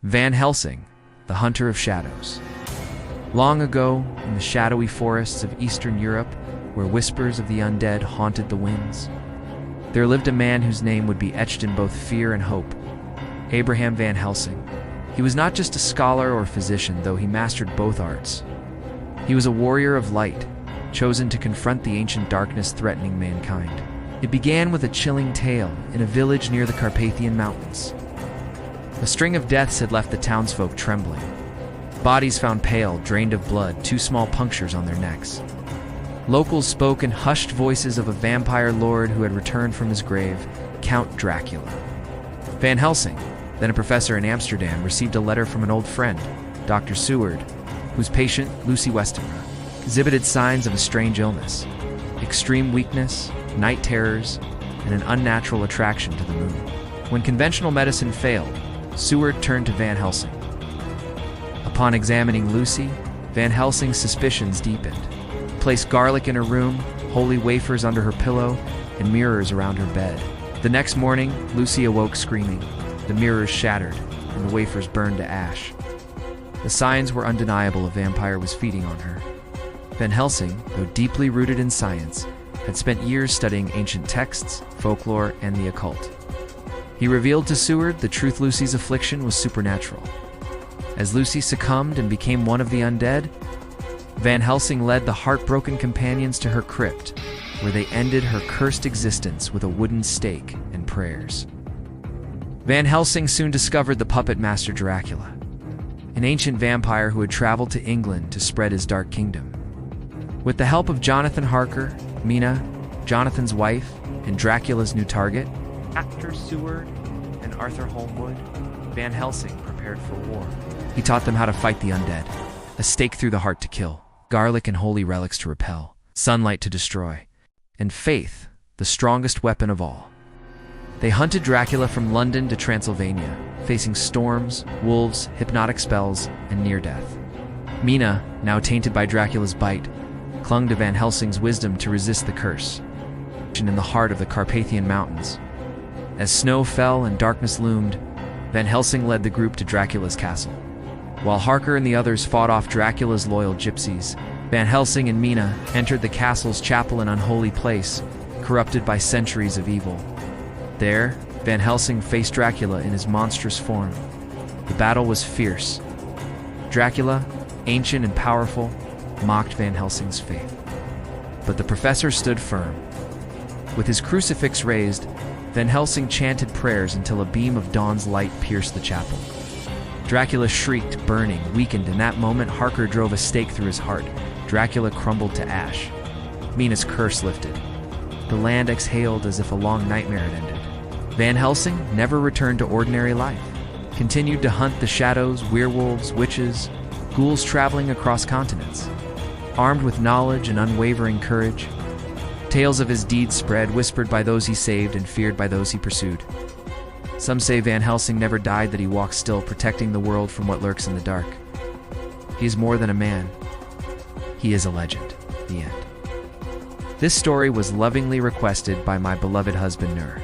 Van Helsing, the hunter of shadows. Long ago, in the shadowy forests of Eastern Europe, where whispers of the undead haunted the winds, there lived a man whose name would be etched in both fear and hope. Abraham Van Helsing. He was not just a scholar or physician, though he mastered both arts. He was a warrior of light, chosen to confront the ancient darkness threatening mankind. It began with a chilling tale in a village near the Carpathian Mountains. A string of deaths had left the townsfolk trembling. Bodies found pale, drained of blood, 2 small punctures on their necks. Locals spoke in hushed voices of a vampire lord who had returned from his grave, Count Dracula. Van Helsing, then a professor in Amsterdam, received a letter from an old friend, Dr. Seward, whose patient, Lucy Westenra, exhibited signs of a strange illness, extreme weakness, night terrors, and an unnatural attraction to the moon. When conventional medicine failed, Seward turned to Van Helsing. Upon examining Lucy, Van Helsing's suspicions deepened. He placed garlic in her room, holy wafers under her pillow, and mirrors around her bed. The next morning, Lucy awoke screaming. The mirrors shattered, and the wafers burned to ash. The signs were undeniable. A vampire was feeding on her. Van Helsing, though deeply rooted in science, had spent years studying ancient texts, folklore, and the occult. He revealed to Seward the truth: Lucy's affliction was supernatural. As Lucy succumbed and became one of the undead, Van Helsing led the heartbroken companions to her crypt, where they ended her cursed existence with a wooden stake and prayers. Van Helsing soon discovered the puppet master Dracula, an ancient vampire who had traveled to England to spread his dark kingdom. With the help of Jonathan Harker, Mina, Jonathan's wife, and Dracula's new target, Actor Seward and Arthur Holmwood, Van Helsing prepared for war. He taught them how to fight the undead, a stake through the heart to kill, garlic and holy relics to repel, sunlight to destroy, and faith, the strongest weapon of all. They hunted Dracula from London to Transylvania, facing storms, wolves, hypnotic spells, and near death. Mina, now tainted by Dracula's bite, clung to Van Helsing's wisdom to resist the curse. In the heart of the Carpathian Mountains, as snow fell and darkness loomed, Van Helsing led the group to Dracula's castle. While Harker and the others fought off Dracula's loyal gypsies, Van Helsing and Mina entered the castle's chapel, an unholy place, corrupted by centuries of evil. There, Van Helsing faced Dracula in his monstrous form. The battle was fierce. Dracula, ancient and powerful, mocked Van Helsing's faith. But the professor stood firm. With his crucifix raised, Van Helsing chanted prayers until a beam of dawn's light pierced the chapel. Dracula shrieked, burning, weakened. In that moment, Harker drove a stake through his heart. Dracula crumbled to ash. Mina's curse lifted. The land exhaled as if a long nightmare had ended. Van Helsing never returned to ordinary life, continued to hunt the shadows, werewolves, witches, ghouls traveling across continents. Armed with knowledge and unwavering courage, tales of his deeds spread, whispered by those he saved and feared by those he pursued. Some say Van Helsing never died, that he walks still, protecting the world from what lurks in the dark. He is more than a man. He is a legend. The end. This story was lovingly requested by my beloved husband, Nur.